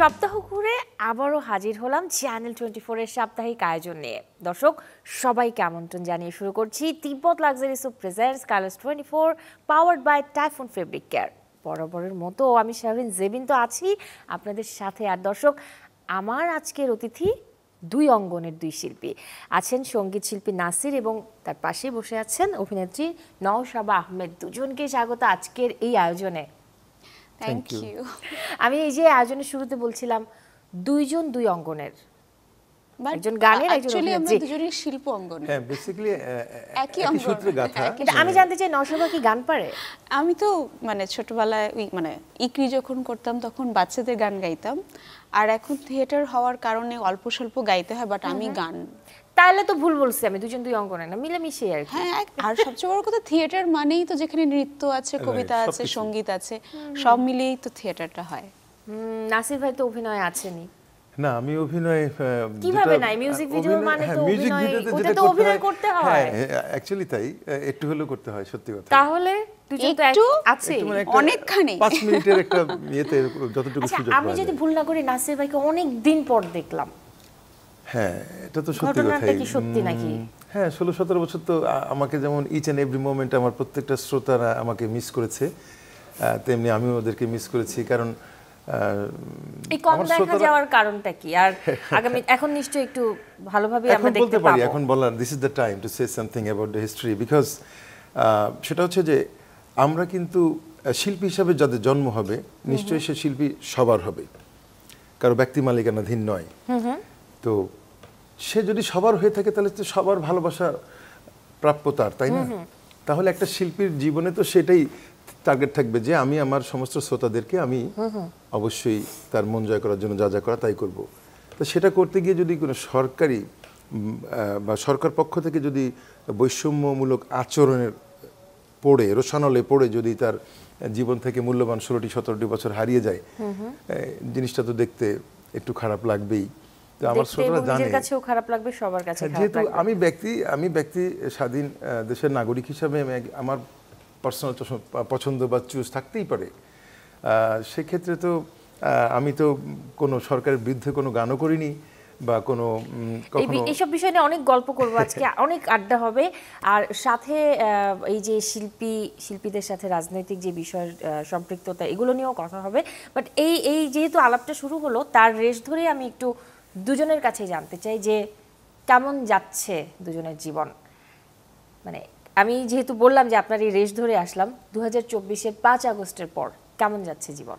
সপ্তাহ ঘুরে আবারও হাজির হলাম চ্যানেল 24 এর সাপ্তাহিক আয়োজন নিয়ে। দর্শক সবাইকে আমন্ত্রণ জানিয়ে শুরু করছি Tibet luxury soap presents colours 24 powered by Typhoon fabric care. বরাবরের মতো আমি শাহরিন জেবিন তো আছি আপনাদের সাথে। আর দর্শক, আমার আজকের অতিথি দুই অঙ্গনের দুই শিল্পী আছেন, সঙ্গীত শিল্পী নাসির এবং তার পাশেই বসে আছেন অভিনেত্রী নওশাবা আহমেদ। দুজনকে স্বাগত আজকের এই আয়োজনে। Thank you. আমি এই যে আয়োজনের শুরুতে বলছিলাম দুইজন দুই অঙ্গনের, একজন গানের একজন অভিনেত্রী, দুজনই শিল্প অঙ্গনের। হ্যাঁ, বেসিক্যালি একই সূত্রে গাথা। কিন্তু আমি জানতে চাই নওশাবা কি গান পারে? আমি তো ছোটবেলায় ইকরি যখন করতাম তখন বাচ্চাদের গান গাইতাম, আর এখন থিয়েটার হওয়ার কারণে অল্প স্বল্প গাইতে হয়, বাট আমি গান। তাহলে তো ভুল বলছি আমি, দুজন দুই অঙ্গনের না, মিলেমিশে আর কি। হ্যাঁ, আর সবচেয়ে বড় কথা থিয়েটার মানেই তো যেখানে নৃত্য আছে, কবিতা আছে, সঙ্গীত আছে, সব মিলিয়েই তো থিয়েটারটা হয়। নাসির ভাই তো অভিনয় আছেনি। না, আমি অভিনয় কিভাবে নাই? মিউজিক ভিডিও মানে তো অভিনয়, ওটা তো অভিনয় করতে হয়। হ্যাঁ, অ্যাকচুয়ালি তাই, একটু হলেও করতে হয়, সত্যি কথা। তাহলে দুজন তো আছে অনেকখানি 5 মিনিটের একটা ইয়েতে যতটুকু সুযোগ পাওয়া যায়। আমি যদি ভুল না করি নাসির ভাইকে অনেক দিন পর দেখলাম। হ্যাঁ, এটা তো সত্যি কথা। ঘটনাটা কি সত্যি নাকি? হ্যাঁ, 16-17 বছর তো আমাকে যেমন ইচ এন্ড এভরি মোমেন্ট আমার প্রত্যেকটা শ্রোতারা আমাকে মিস করেছে, তেমনি আমিও ওদেরকে মিস করেছি। কারণ এই কম দেখা যাওয়ার কারণটা কি? আর আগামী এখন নিশ্চয়ই একটু ভালোভাবে আমরা দেখতে পাবো। এখন বলার this is the time to say something about the history, because সেটা হচ্ছে যে আমরা কিন্তু শিল্পী হিসাবে যাদের জন্ম হবে নিশ্চয়ই সে শিল্পী সবার হবে, কারো ব্যক্তি মালিকানাধীন নয়। তো সে যদি সবার হয়ে থাকে তাহলে তো সবার ভালোবাসা প্রাপ্য তার, তাই না? তাহলে একটা শিল্পীর জীবনে তো সেটাই টার্গেট থাকবে যে আমি আমার সমস্ত শ্রোতাদেরকে আমি অবশ্যই তার মন জয় করার জন্য যা যা করা তাই করব। তো সেটা করতে গিয়ে যদি কোনো সরকারি বা সরকার পক্ষ থেকে যদি বৈষম্যমূলক আচরণের পড়ে, রোষানলে পড়ে যদি তার জীবন থেকে মূল্যবান 16-17 বছর হারিয়ে যায়, জিনিসটা তো দেখতে একটু খারাপ লাগবেই। তো আমার শ্রোতারা জানে, নিজের কাছেও খারাপ লাগবে, সবার কাছে খারাপ যেহেতু লাগবে। আমি ব্যক্তি স্বাধীন দেশের নাগরিক হিসাবে আমার পার্সোনাল পছন্দ বা চুজ থাকতেই পারে। সেক্ষেত্রে তো আমি তো কোনো সরকারের বিরুদ্ধে কোনো গানও করিনি বা কোনো এইসব বিষয় নিয়ে অনেক গল্প করবো আজকে, অনেক আড্ডা হবে। আর সাথে এই যে শিল্পীদের সাথে রাজনৈতিক যে বিষয়ের সম্পৃক্ততা, এগুলো নিয়েও কথা হবে। বাট এই যেহেতু আলাপটা শুরু হলো, তার রেশ ধরে আমি একটু দুজনের কাছে জানতে চাই যে কেমন যাচ্ছে দুজনের জীবন। মানে আমি যেহেতু বললাম যে আপনার এই রেশ ধরে আসলাম, 2024-এর 5 আগস্টের পর কেমন যাচ্ছে জীবন?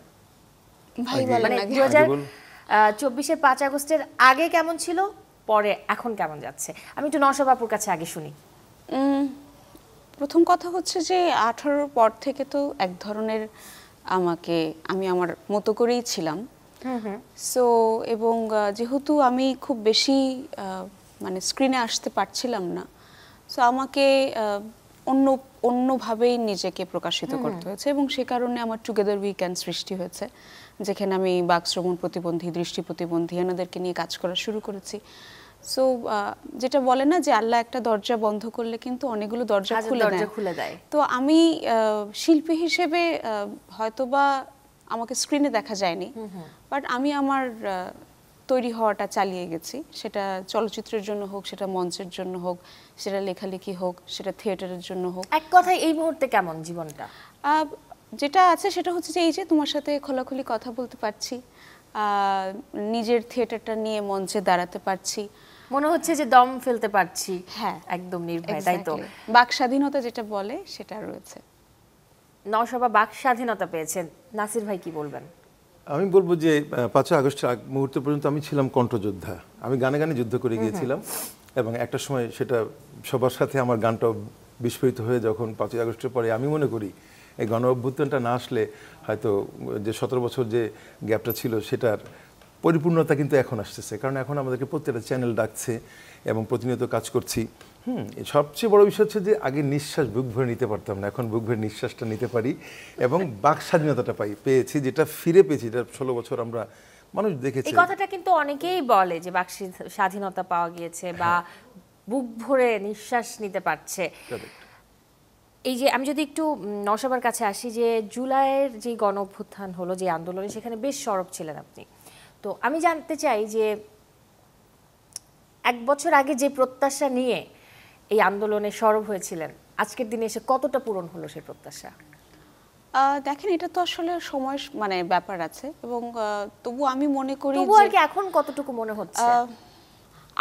ভাই বলেন না। 2024-এর 5 আগস্টের আগে কেমন ছিল, পরে এখন কেমন যাচ্ছে? আমি একটু নওশাবা আপুর কাছে আগে শুনি। প্রথম কথা হচ্ছে যে 18-র পর থেকে তো এক ধরনের আমি আমার মতো করেই ছিলাম। সো এবং যেহেতু আমি খুব বেশি স্ক্রিনে আসতে পারছিলাম না, সো আমাকে অন্যভাবেই নিজেকে প্রকাশিত করতে হয়েছে, এবং সে কারণে আমার টুগেদার উই ক্যান সৃষ্টি হয়েছে, যেখানে আমি বাকশ্রবণ প্রতিবন্ধী, দৃষ্টি প্রতিবন্ধী এনাদেরকে নিয়ে কাজ করা শুরু করেছি। সো যেটা বলে না যে আল্লাহ একটা দরজা বন্ধ করলে কিন্তু অনেকগুলো দরজা খুলে দেয়। তো আমি শিল্পী হিসেবে হয়তোবা আমাকে স্ক্রিনে দেখা যায়নি, বাট আমি আমার তৈরি হওয়াটা চালিয়ে গেছি। সেটা চলচ্চিত্রের জন্য হোক, সেটা মঞ্চের জন্য হোক, সেটা লেখালেখি হোক, সেটা থিয়েটারের জন্য হোক। এক কথায় এই মুহূর্তে কেমন জীবনটা? যেটা আছে সেটা হচ্ছে যে এই যে তোমার সাথে খোলাখুলি কথা বলতে পারছি, নিজের থিয়েটারটা নিয়ে মঞ্চে দাঁড়াতে পারছি, মনে হচ্ছে যে দম ফেলতে পারছি। হ্যাঁ, একদম নির্ভয়, তাই তো? বাক স্বাধীনতা যেটা বলে সেটা রয়েছে। নওশাবা বাক স্বাধীনতা পেয়েছেন, নাসির ভাই কি বলবেন? আমি বলবো যে 5 আগস্টের আগ মুহূর্ত পর্যন্ত আমি ছিলাম কণ্ঠযোদ্ধা। আমি গানে গানে যুদ্ধ করে গিয়েছিলাম, এবং একটা সময় সেটা সবার সাথে আমার গানটাও বিস্ফোরিত হয়ে যখন 5 আগস্টের পরে আমি মনে করি এই গণ অভ্যুত্থানটা না আসলে হয়তো যে 17 বছর যে গ্যাপটা ছিল সেটার পরিপূর্ণতা কিন্তু এখন আসতেছে। কারণ এখন আমাদেরকে প্রত্যেকটা চ্যানেল ডাকছে এবং প্রতিনিয়ত কাজ করছি। সবচেয়ে বড় বিষয় হচ্ছে যে আগে নিঃশ্বাস বুক ভরে নিতে পারতাম না, এখন বুক ভরে নিঃশ্বাসটা নিতে পারি এবং বাক স্বাধীনতাটা পেয়েছি, যেটা ফিরে পেয়েছি। এটা 16 বছর আমরা মানুষ দেখেছি। এই কথাটা কিন্তু অনেকেই বলে যে বাক স্বাধীনতা পাওয়া গিয়েছে বা বুক ভরে নিঃশ্বাস নিতে পারছে। এই যে আমি যদি একটু নওশাবার কাছে আসি, যে জুলাইয়ের যে গণ অভ্যুত্থান হলো, যে আন্দোলনে, সেখানে বেশ সরব ছিলেন আপনি। তো আমি জানতে চাই যে 1 বছর আগে যে প্রত্যাশা নিয়ে এই আন্দোলনে সরব হয়েছিলেন, আজকের দিনে এসে কতটা পূরণ হলো সেই প্রত্যাশা? দেখেন, এটা তো আসলে সময় মানে ব্যাপার আছে, এবং তবু আমি মনে করি তবু আর কি এখন কতটুকু মনে হচ্ছে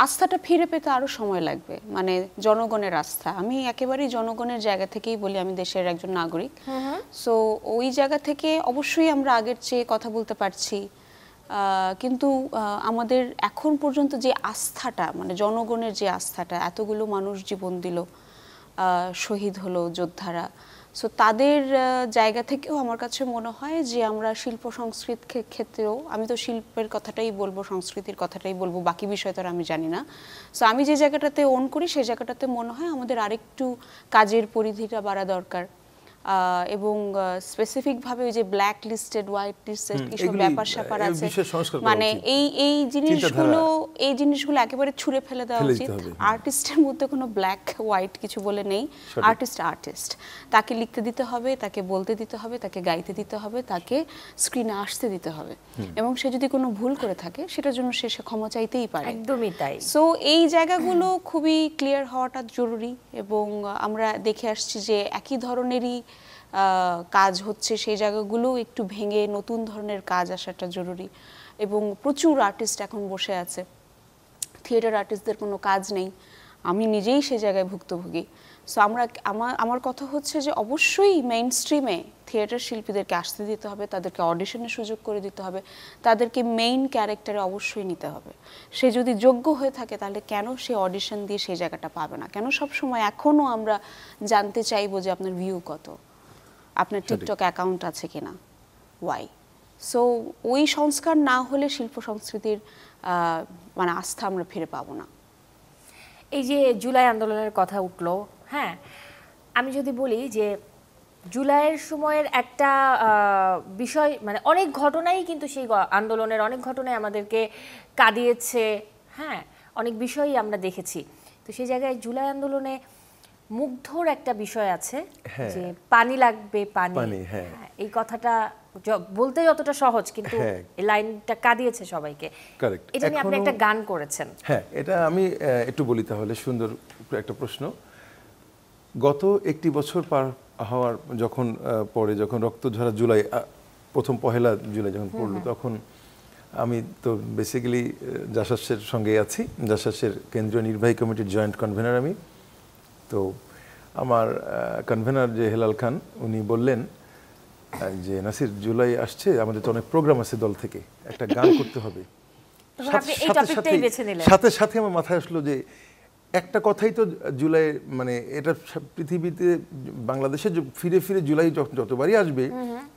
আস্থাটা ফিরে পেতে আরো সময় লাগবে, মানে জনগণের আস্থা। আমি একেবারেই জনগণের জায়গা থেকেই বলি, আমি দেশের একজন নাগরিক। সো ওই জায়গা থেকে অবশ্যই আমরা আগের চেয়ে কথা বলতে পারছি, কিন্তু আমাদের এখন পর্যন্ত যে আস্থাটা, মানে জনগণের যে আস্থাটা, এতগুলো মানুষ জীবন দিল, শহীদ হলো যোদ্ধারা, সো তাদের জায়গা থেকেও আমার কাছে মনে হয় যে আমরা শিল্প সংস্কৃতির ক্ষেত্রেও, আমি তো শিল্পের কথাটাই বলবো, সংস্কৃতির কথাটাই বলবো, বাকি বিষয় তো আমি জানি না। সো আমি যে জায়গাটাতে ওন করি সেই জায়গাটাতে মনে হয় আমাদের আরেকটু কাজের পরিধিটা বাড়া দরকার, এবং স্পেসিফিকভাবে ওই যে ব্ল্যাক লিস্টেড, হোয়াইট লিস্টেড কিছু ব্যাপার স্যাপার আছে, মানে এই জিনিসগুলো একেবারে ছুঁড়ে ফেলে দেওয়া উচিত। আর্টিস্টের মধ্যে কোনো ব্ল্যাক হোয়াইট কিছু বলে নেই। আর্টিস্ট তাকে লিখতে দিতে হবে, তাকে বলতে দিতে হবে, তাকে গাইতে দিতে হবে, তাকে স্ক্রিনে আসতে দিতে হবে, এবং সে যদি কোনো ভুল করে থাকে সেটার জন্য সে ক্ষমা চাইতেই পারে। একদমই তাই। সো এই জায়গাগুলো খুবই ক্লিয়ার হওয়াটা জরুরি, এবং আমরা দেখে আসছি যে একই ধরনেরই কাজ হচ্ছে, সেই জায়গাগুলো একটু ভেঙে নতুন ধরনের কাজ আসাটা জরুরি। এবং প্রচুর আর্টিস্ট এখন বসে আছে, থিয়েটার আর্টিস্টদের কোনো কাজ নেই, আমি নিজেই সেই জায়গায় ভুক্তভোগী। সো আমার কথা হচ্ছে যে অবশ্যই মেইন স্ট্রিমে থিয়েটার শিল্পীদেরকে আসতে দিতে হবে, তাদেরকে অডিশনের সুযোগ করে দিতে হবে, তাদেরকে মেইন ক্যারেক্টারে অবশ্যই নিতে হবে। সে যদি যোগ্য হয়ে থাকে তাহলে কেন সে অডিশন দিয়ে সেই জায়গাটা পাবে না? কেন সবসময় এখনও আমরা জানতে চাইবো যে আপনার ভিউ কত, আপনার টিকটক অ্যাকাউন্ট আছে কিনা, ওয়াই? সো ওই সংস্কার না হলে শিল্প সংস্কৃতির মানে আস্থা আমরা ফিরে পাবো না। এই যে জুলাই আন্দোলনের কথা উঠলো, হ্যাঁ, আমি যদি বলি যে জুলাইয়ের সময়ের একটা বিষয়, মানে অনেক ঘটনাই কিন্তু সেই আন্দোলনের অনেক ঘটনাই আমাদেরকে কাঁদিয়েছে, হ্যাঁ, অনেক বিষয়ই আমরা দেখেছি। তো সেই জায়গায় জুলাই আন্দোলনে মুগ্ধর একটা বিষয় আছে যে পানি লাগবে, পানি, এই কথাটা বলতে যতটা সহজ, কিন্তু এই লাইনটা কাঁদিয়েছে সবাইকে। এটা নিয়ে আপনি একটা গান করেছেন। হ্যাঁ, এটা আমি একটু বলি তাহলে। সুন্দর একটা প্রশ্ন। গত একটি বছর পার হওয়ার যখন রক্তঝরা জুলাই, প্রথম 1 জুলাই যখন পড়লো, তখন আমি তো বেসিক্যালি জাসাসের সঙ্গে আছি, জাসাসের কেন্দ্রীয় নির্বাহী কমিটির জয়েন্ট কনভেনার আমি। তো আমার কনভেনার যে হেলাল খান, উনি বললেন যে নাসির, জুলাই আসছে, আমাদের তো অনেক প্রোগ্রাম আছে দল থেকে, একটা গান করতে হবে। সাথে সাথে আমার মাথায় আসলো যে একটা কথাই তো জুলাই, মানে এটা পৃথিবীতে, বাংলাদেশে ফিরে ফিরে জুলাই যতবারই আসবে,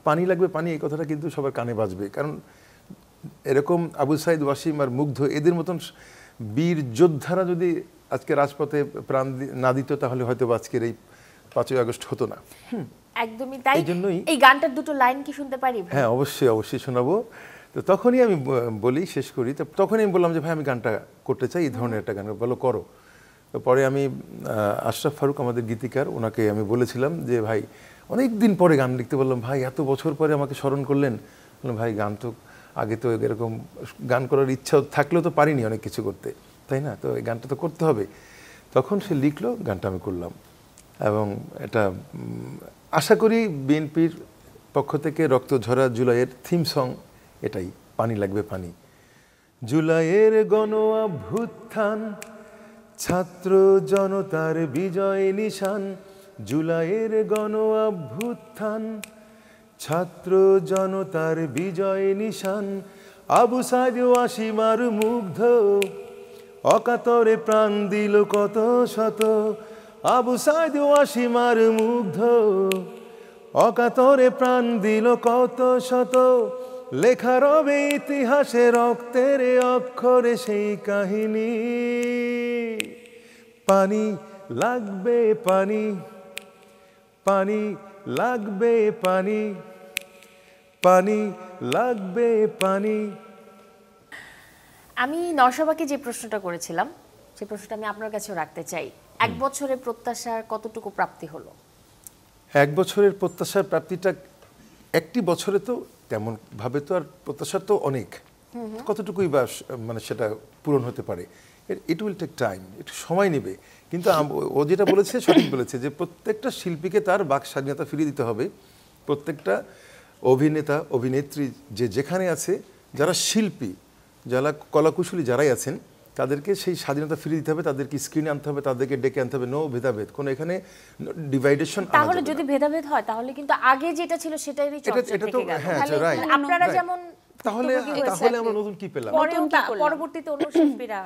পানি লাগবে, পানি, এই কথাটা কিন্তু সবার কানে বাজবে। কারণ এরকম আবু সাইদ, ওয়াসিম আর মুগ্ধ, এদের মতন বীর যোদ্ধারা যদি আজকে রাজপথে প্রাণ না দিত, তাহলে হয়তো আজকের এই 5ই আগস্ট হতো না। একদমই তাই। এই গানটার দুটো লাইন কি শুনতে পারি? হ্যাঁ, অবশ্যই শোনাবো। তো তখনই আমি বলি, শেষ করি, তো তখনই আমি বললাম যে ভাই, আমি গানটা করতে চাই, এই ধরনের একটা গান। বলো করো। তো পরে আমি আশরাফ ফারুক, আমাদের গীতিকার, ওনাকে আমি বলেছিলাম যে ভাই, অনেক দিন পরে গান লিখতে বললাম, ভাই এত বছর পরে আমাকে স্মরণ করলেন। বললাম ভাই, গান তো আগে তো এরকম গান করার ইচ্ছা থাকলেও তো পারিনি অনেক কিছু করতে, তাই না? তো এই গানটা তো করতে হবে। তখন সে লিখলো, গানটা আমি করলাম, এবং এটা আশা করি বিএনপির পক্ষ থেকে রক্তঝরা জুলাইয়ের থিম সং এটাই, পানি লাগবে, পানি। জুলাইয়ের গণ অভ্যুত্থান, ছাত্র জনতার বিজয় নিশান। জুলাইয়ের গণ অভ্যুত্থান, ছাত্র জনতার বিজয় নিশান। আবু সাইদ, ওয়াসিম আর মুগ্ধ, অকাতরে প্রাণ দিল কত শত। আবু সাইদ, ওয়াসিম আর মুগ্ধ, অকাতরে প্রাণ দিল কত শত। লেখা রবে ইতিহাসে রক্তের অক্ষরে সেই কাহিনী। পানি লাগবে, পানি, পানি লাগবে, পানি, পানি লাগবে, পানি। আমি নওশাবাকে যে প্রশ্নটা করেছিলাম, সেই প্রশ্নটা আমি আপনার কাছেও রাখতে চাই। 1 বছরের প্রত্যাশার কতটুকু প্রাপ্তি হলো? 1 বছরের প্রত্যাশার প্রাপ্তিটা, একটি বছরে তো তেমন ভাবে তো আর প্রত্যাশা তো অনেক, কতটুকুই বা মানে সেটা পূরণ হতে পারে, ইট উইল টেক টাইম, একটু সময় নেবে। কিন্তু ও যেটা বলেছে সঠিক বলেছে যে প্রত্যেকটা শিল্পীকে তার বাক স্বাধীনতা ফিরিয়ে দিতে হবে। প্রত্যেকটা অভিনেতা অভিনেত্রী যে যেখানে আছে, যারা শিল্পী, যারা কলাকুশলী যারাই আছেন, তাদেরকে সেই স্বাধীনতা ফিরিয়ে দিতে হবে, তাদেরকে স্ক্রিনে আনতে হবে, তাদেরকে ডেকে আনতে হবে। নো ভেদাভেদ, কোনো এখানে ডিভাইডেশন। তাহলে যদি ভেদাভেদ হয় তাহলে কিন্তু আগে যেটা ছিল সেটারই চর্চা এটা তো থেকে গেল। হ্যাঁ, রাইট। আপনারা যেমন তাহলে আমরা নতুন কি পেলাম? পরবর্তীতে অন্য শিল্পীরা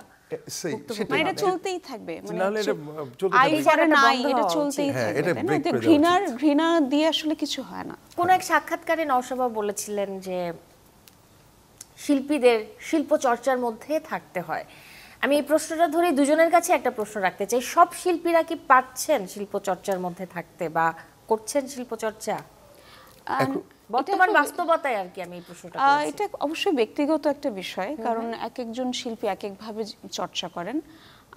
মানে এটা চলতেই থাকবে, মানে নাহলে এটা চলতে আই থাকবে। করে নাই, এটা চলতেই হ্যাঁ, থাকবে, এটা তাই না? break তো করে দেওয়া উচিত। ঘৃণা দিয়ে আসলে কিছু হয় না। কোন এক সাক্ষাৎকারে নওশাবা বলেছিলেন যে শিল্পীদের শিল্প চর্চার মধ্যে থাকতে হয়। আমি এই প্রশ্নটা ধরে দুজনের কাছে একটা প্রশ্ন রাখতে চাই, সব শিল্পীরা কি পারছেন শিল্প চর্চার মধ্যে থাকতে বা করছেন শিল্প চর্চা বর্তমান বাস্তবতায়? আর কি আমি এই প্রশ্নটা করেছি। এটা অবশ্যই ব্যক্তিগত একটা বিষয়, কারণ এক একজন শিল্পী এক একভাবে চর্চা করেন।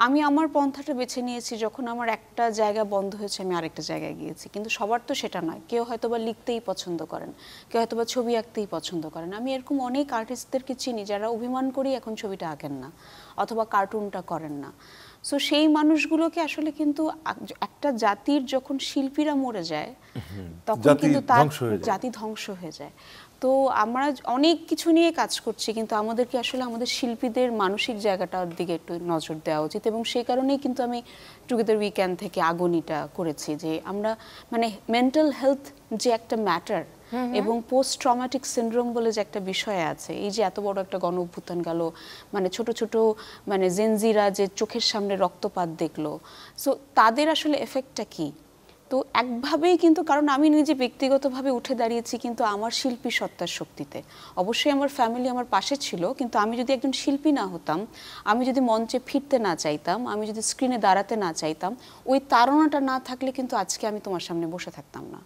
আমি আমার পন্থাটা বেছে নিয়েছি, যখন আমার একটা জায়গা বন্ধ হয়েছে আমি আরেকটা জায়গায় গিয়েছি। কিন্তু সবার তো সেটা নয়, কেউ হয়তোবা লিখতেই পছন্দ করেন, কেউ হয়তোবা ছবি আঁকতেই পছন্দ করেন। আমি এরকম অনেক আর্টিস্টদেরকে চিনি যারা অভিমান করেই এখন ছবিটা আঁকেন না অথবা কার্টুনটা করেন না। সো সেই মানুষগুলোকে আসলে কিন্তু একটা জাতির যখন শিল্পীরা মরে যায় তখন কিন্তু তার জাতি ধ্বংস হয়ে যায়। তো আমরা অনেক কিছু নিয়ে কাজ করছি, কিন্তু আমাদেরকে আসলে আমাদের শিল্পীদের মানসিক জায়গাটার দিকে একটু নজর দেওয়া উচিত। এবং সেই কারণেই কিন্তু আমি টুগেদার উই ক্যান থেকে আগনিটা করেছি, যে আমরা মানে মেন্টাল হেলথ যে একটা ম্যাটার এবং পোস্ট ট্রমাটিক সিনড্রোম বলে যে একটা বিষয় আছে, এই যে এত বড় একটা গণ অভ্যুত্থান গেল, মানে ছোট ছোট মানে জেনজিরা যে চোখের সামনে রক্তপাত দেখলো, সো তাদের আসলে এফেক্টটা কি? তো একভাবেই কিন্তু, কারণ আমি নিজে ব্যক্তিগতভাবে উঠে দাঁড়িয়েছি কিন্তু আমার শিল্পী সত্তার শক্তিতে। অবশ্যই আমার ফ্যামিলি আমার পাশে ছিল, কিন্তু আমি যদি একজন শিল্পী না হতাম, আমি যদি মঞ্চে ফিরতে না চাইতাম, আমি যদি স্ক্রিনে দাঁড়াতে না চাইতাম, ওই তাড়নাটা না থাকলে কিন্তু আজকে আমি তোমার সামনে বসে থাকতাম না।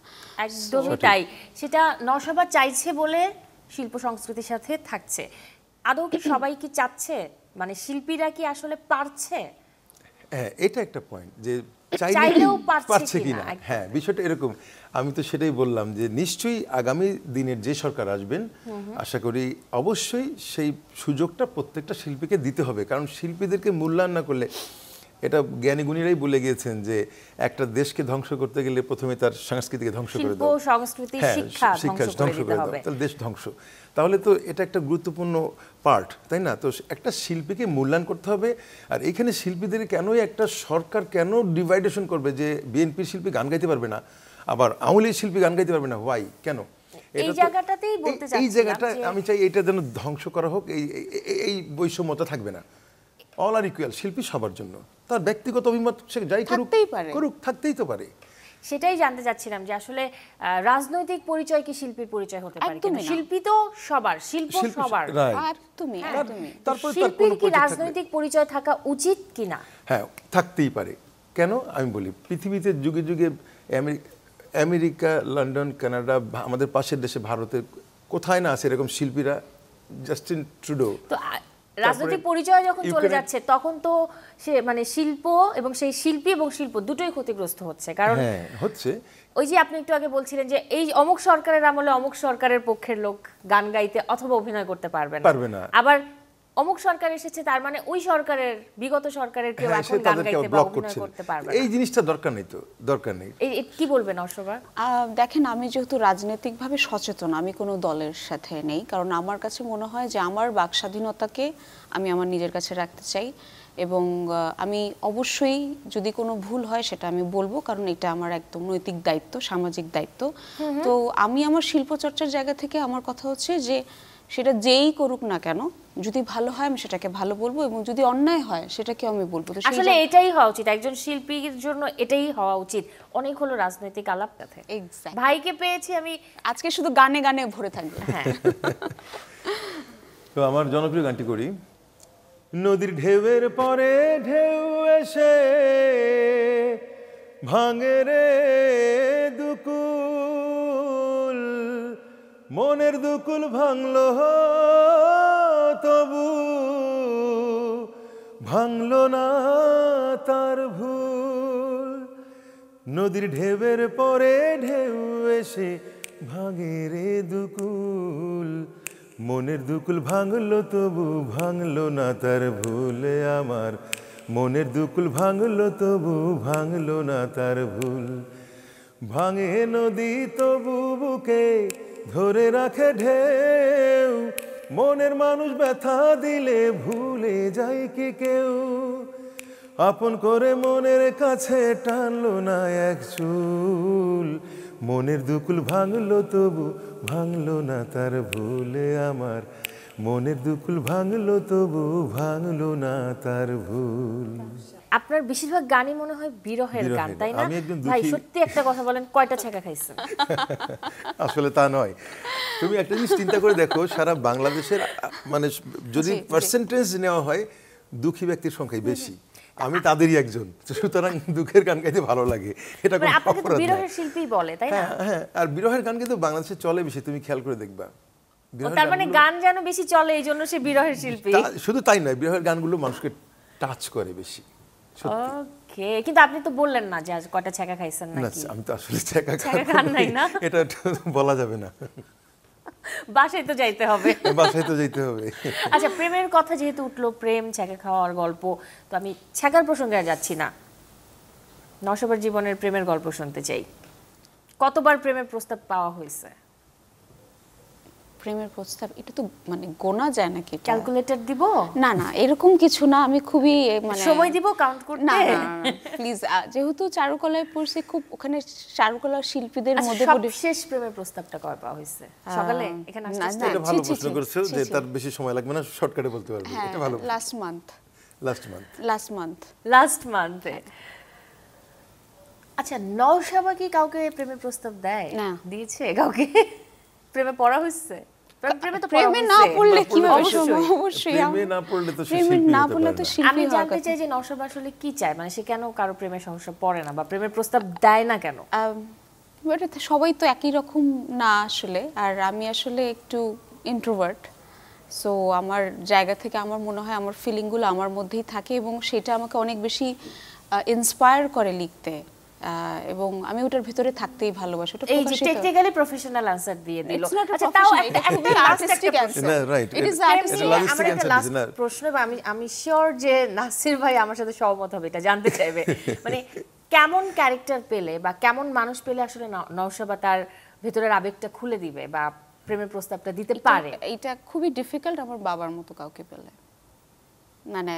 একদমই তাই। সেটা নওশাবা চাইছে বলে শিল্প সংস্কৃতির সাথে থাকছে। আদৌ কি সবাই কি চাচ্ছে, মানে শিল্পীরা কি আসলে পারছে? হ্যাঁ, এটা একটা পয়েন্ট যে চাইলেও পারছে কিনা। হ্যাঁ, বিষয়টা এরকম। আমি তো সেটাই বললাম যে নিশ্চয়ই আগামী দিনের যে সরকার আসবেন, আশা করি অবশ্যই সেই সুযোগটা প্রত্যেকটা শিল্পীকে দিতে হবে। কারণ শিল্পীদেরকে মূল্যায়ন না করলে, এটা জ্ঞানী গুণীরাই বলে গিয়েছেন যে একটা দেশকে ধ্বংস করতে গেলে প্রথমে তার সংস্কৃতিকে ধ্বংস করে দাও, সংস্কৃতি, শিক্ষা ধ্বংস করে দাও, তাহলে দেশ ধ্বংস। তাহলে তো এটা একটা গুরুত্বপূর্ণ পার্ট, তাই না? তো একটা শিল্পীকে মূল্যায়ন করতে হবে। আর এখানে শিল্পীদের কেনই একটা সরকার কেন ডিভাইডেশন করবে যে বিএনপির শিল্পী গান গাইতে পারবে না, আবার আওয়ামী লীগের শিল্পী গান গাইতে পারবে না? ওয়াই, কেন? এই জায়গাটাতেই বলতে চাচ্ছি, এই জায়গাটা আমি চাই এটা যেন ধ্বংস করা হোক। এই বৈষম্যতা থাকবে না। অল আর ইকুয়াল, শিল্পী সবার জন্য। তার ব্যক্তিগত অভিমত সে যাই করুক, থাকতেই তো পারে। সেটাই জানতে চাচ্ছিলাম যে আসলে রাজনৈতিক পরিচয় কি শিল্পীর পরিচয় হতে পারে কিনা? শিল্পী তো সবার, শিল্প সবার। শিল্পীর কি রাজনৈতিক পরিচয় থাকা উচিত কিনা? হ্যাঁ, থাকতেই পারে। কেন আমি বলি, পৃথিবীতে যুগে যুগে আমেরিকা, লন্ডন, কানাডা, আমাদের পাশের দেশে ভারতের কোথায় না আছে এরকম শিল্পীরা? Justin Trudeau. তো রাজনৈতিক পরিচয় যখন চলে যাচ্ছে তখন তো সে মানে শিল্প এবং সেই শিল্পী এবং শিল্প দুটোই ক্ষতিগ্রস্ত হচ্ছে। কারণ হচ্ছে ওই যে আপনি একটু আগে বলছিলেন যে এই অমুক সরকারের আমলে অমুক সরকারের পক্ষের লোক গান গাইতে অথবা অভিনয় করতে পারবে না, আবার অমুক সরকার এসেছে তার মানে ওই সরকারের, বিগত সরকারের কেউ এখন গান গাইতে বা অভিনয় করতে পারবে না। এই জিনিসটা দরকার নেই। কি বলবেন নওশাবা? দেখেন, আমি যেহেতু রাজনৈতিকভাবে সচেতন, আমি কোনো দলের সাথে নেই, কারণ আমার কাছে মনে হয় যে আমার বাক স্বাধীনতাকে আমি আমার নিজের কাছে রাখতে চাই। এবং আমি অবশ্যই যদি কোনো ভুল হয় সেটা আমি বলবো, কারণ এটা আমার একদম নৈতিক দায়িত্ব, সামাজিক দায়িত্ব। তো আমি আমার শিল্পচর্চার জায়গা থেকে আমার কথা হচ্ছে যে সেটা যেই করুক না কেন, যদি ভালো হয় আমি সেটাকে ভালো বলবো, এবং যদি অন্যায় হয় সেটাকে আমি বলবো। আসলে এটাই হওয়া উচিত, একজন শিল্পীর জন্য এটাই হওয়া উচিত। অনেক হলো রাজনৈতিক আলাপ কথা। ভাইকে পেয়েছি আমি আজকে, শুধু গানে গানে ভরে থাকবে। হ্যাঁ, তো আমার জনপ্রিয় গানটি করি। নদীর ঢেউয়ের পরে ঢেউ এসে ভাঙে রে দুকুল, মনের দুকুল ভাঙলো তবু ভাঙলো না তার ভুল। নদীর ঢেউয়ের পরে ঢেউ এসে ভাঙে রে দুকুল, মনের দুকুল ভাঙলো তবু ভাঙলো না তার ভুলে আমার, মনের দুকুল ভাঙলো তবু ভাঙলো না তার ভুল। ভাঙে নদী তবু বুকে ধরে রাখে ঢেউ, মনের মানুষ ব্যথা দিলে ভুলে যায় কি কেউ, আপন করে মনের কাছে টানলো না এক চুল। মনের দুকুল ভাঙলো তবু ভাঙলো না তার ভুলে আমার, মনের দুকুল ভাঙলো তবু ভাঙলো না তার ভুল। আপনার বেশিরভাগ গানই মনে হয় বিরহের গান, তাই না? আমি একজন ভাই দুঃখী। সত্যি একটা কথা বলেন, কয়টা ছ্যাঁকা খাইছেন? আসলে তা নয়। তুমি একটা জিনিস চিন্তা করে দেখো, সারা বাংলাদেশের মানে যদি পার্সেন্টেজ নেওয়া হয় দুঃখী ব্যক্তির সংখ্যাই বেশি, আমি তাদেরই একজন। সুতরাং দুঃখের গান গাইতে ভালো লাগে, এটা কোনো আপনাকে তো অপরাধ নয়। বিরহের শিল্পী বলে, তাই না? হ্যাঁ হ্যাঁ, আর বিরহের গান কিন্তু বাংলাদেশে চলে বেশি, তুমি খেয়াল করে দেখবা। বিরহের তার মানে গানগুলো- গান যেন বেশি চলে, এই জন্য সে বিরহের শিল্পী। শুধু তাই নয়, বিরহের গানগুলো মানুষকে টাচ করে বেশি। ওকে, কিন্তু আপনি তো বললেন না যে আজ কয়টা ছ্যাঁকা খাইছেন না, নাকি। আমি তো আসলে ছ্যাঁকা খান নাই না? এটা তো বলা যাবে না, বাসায় তো যাইতে হবে। বাসায় তো যেতে হবে। আচ্ছা, প্রেমের কথা যেহেতু উঠলো, প্রেম ছ্যাঁকা খাওয়ার গল্প, তো আমি ছ্যাঁকার প্রসঙ্গে আর যাচ্ছি না, নওশাবার জীবনের প্রেমের গল্প শুনতে চাই। কতবার প্রেমের প্রস্তাব পাওয়া হয়েছে? প্রেমের প্রস্তাব এটা তো মানে গোনা যায় নাকি এটা? ক্যালকুলেটর দিব? না না, এরকম কিছু না। আমি খুবই মানে সময় দিব কাউন্ট করতে? না প্লিজ, যেহেতু চারুকলায় পড়ছি, খুব ওখানে চারুকলার শিল্পীদের আচ্ছা, মধ্যে সবশেষ প্রেমের প্রস্তাবটা কবে পাওয়া হয়েছে? সকালে এখানে আসতে না, আসতে? না, এটা ভালো ছি, প্রশ্ন ছি, করেছো ছি, যে ছি। তার বেশি সময় লাগবে না, শর্টকাটে বলতে পারবে, হ্যাঁ, এটা ভালো। Last month. Last month last মান্থে। আচ্ছা, নওশাবা কি কাউকে প্রেমের প্রস্তাব দেয়? না। দিয়েছে কাউকে? প্রেমে পড়া হয়েছে? প্রেমে তো পড়া প্রেমে না হয়েছে। পড়লে কিভাবে অবশ্যই। সম্ভব? অবশ্যই প্রেমে না পড়লে তো সে প্রেমে শিল্পী না হতে পড়লে পারে তো না। শিল্পী আমি হওয়ার জানতে কথা। চাই যে নওশাবা আসলে কি চায়, মানে সে কেন কারো প্রেমে সমস্যা পড়ে না, বা প্রেমের প্রস্তাব দেয় না কেন? এটা তো সবাই তো একই রকম না আসলে, আর আমি আসলে একটু ইন্ট্রোভার্ট। সো আমার জায়গা থেকে আমার মনে হয় আমার ফিলিংগুলো আমার মধ্যেই থাকে, এবং সেটা আমাকে অনেক বেশি ইন্সপায়ার করে লিখতে, এবং আমি ওটার ভিতরে থাকতেই ভালোবাসি। ওটা এই যে প্রকাশিত। টেকনিক্যালি প্রফেশনাল আনসার দিয়ে দিল। It's not a আচ্ছা, তাও professional, এটা একটা খুবই last artistic একটা answer. প্রশ্ন। না, right, It is এটা- artistic. এটা logistic আমার একটা answer last দিছে না। প্রশ্ন, এবং আমি শিওর যে নাসির ভাই আমার সাথে সহমত হবে, এটা জানতে চাইবে। মানে কেমন ক্যারেক্টার পেলে বা কেমন মানুষ পেলে আসলে নওশাবা তার ভেতরের আবেগটা খুলে দিবে বা প্রেমের প্রস্তাবটা দিতে পারে? এটা খুবই ডিফিকাল্ট আমার বাবার মতো কাউকে পেলে। মানে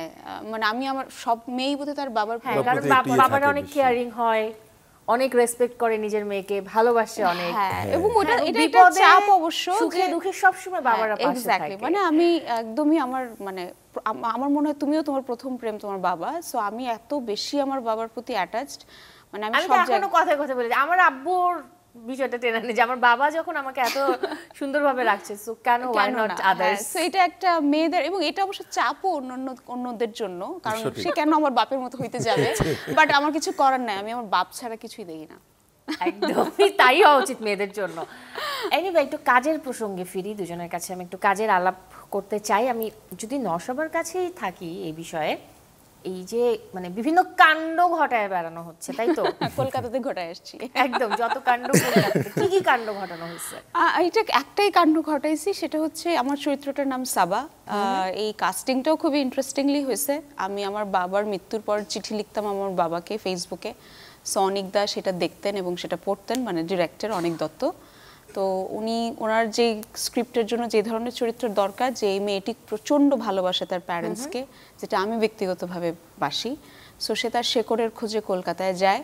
মানে আমি আমার সব মেয়েই বোধহয় তার বাবার হ্যাঁ, বাবার কারণ প্রতি একটু ইয়ে বাবারা থাকে অনেক বেশি। কেয়ারিং হয়, অনেক রেসপেক্ট করে নিজের মেয়েকে, ভালোবাসে অনেক। হ্যাঁ, এবং ওটা হ্যাঁ, এটা একটা বিপদে, চাপ অবশ্য, সুখে দুঃখে সবসময় বাবারা পাশে এক্স্যাক্টলি। থাকে। মানে আমি একদমই আমার মানে আমার মনে হয় তুমিও তোমার প্রথম প্রেম তোমার বাবা, সো আমি এত বেশি আমার বাবার প্রতি অ্যাটাচড, মানে আমি আমি সব তো এখনো জায়গায় কথায় কথা বলি যে আমার আব্বুর বিষয়টা টেনে নেই, যে আমার বাবা যখন আমাকে এত সুন্দরভাবে রাখছে, সো কেন ওয়াই নট আদার্স? সো এটা একটা মেয়েদের, এবং এটা অবশ্য চাপও অন্যদের জন্য, কারণ সঠিক। সে কেন আমার বাপের মতো হইতে যাবে, বাট আমার কিছু করার নাই, আমি আমার বাপ ছাড়া কিছুই দেখি না। একদমই তাই হওয়া উচিত মেয়েদের জন্য। এনিওয়ে, একটু কাজের প্রসঙ্গে ফিরি, দুজনের কাছে আমি একটু কাজের আলাপ করতে চাই। আমি যদি নওশাবার কাছেই থাকি এই বিষয়ে, এই যে মানে বিভিন্ন কাণ্ড ঘটায় বেড়ানো হচ্ছে, তাই তো? কলকাতাতে ঘটায় আসছি। একদম, যত কাণ্ড কলকাতাতে, কি কি কাণ্ড ঘটানো হয়েছে? এটা একটাই কাণ্ড ঘটাইছি, সেটা হচ্ছে আমার চরিত্রটার নাম সাবা। এই কাস্টিংটাও খুবই ইন্টারেস্টিংলি হয়েছে। আমি আমার বাবার মৃত্যুর পর চিঠি লিখতাম আমার বাবাকে ফেসবুকে, সো অনিক দা সেটা দেখতেন এবং সেটা পড়তেন, মানে ডিরেক্টর অনিক দত্ত। তো উনি ওনার যে স্ক্রিপ্টের জন্য যে ধরনের চরিত্রের দরকার, যে এই মেয়েটি প্রচণ্ড ভালোবাসে তার প্যারেন্টসকে, যেটা আমি ব্যক্তিগতভাবে বাসি, সো সে তার শেকড়ের খোঁজে কলকাতায় যায়।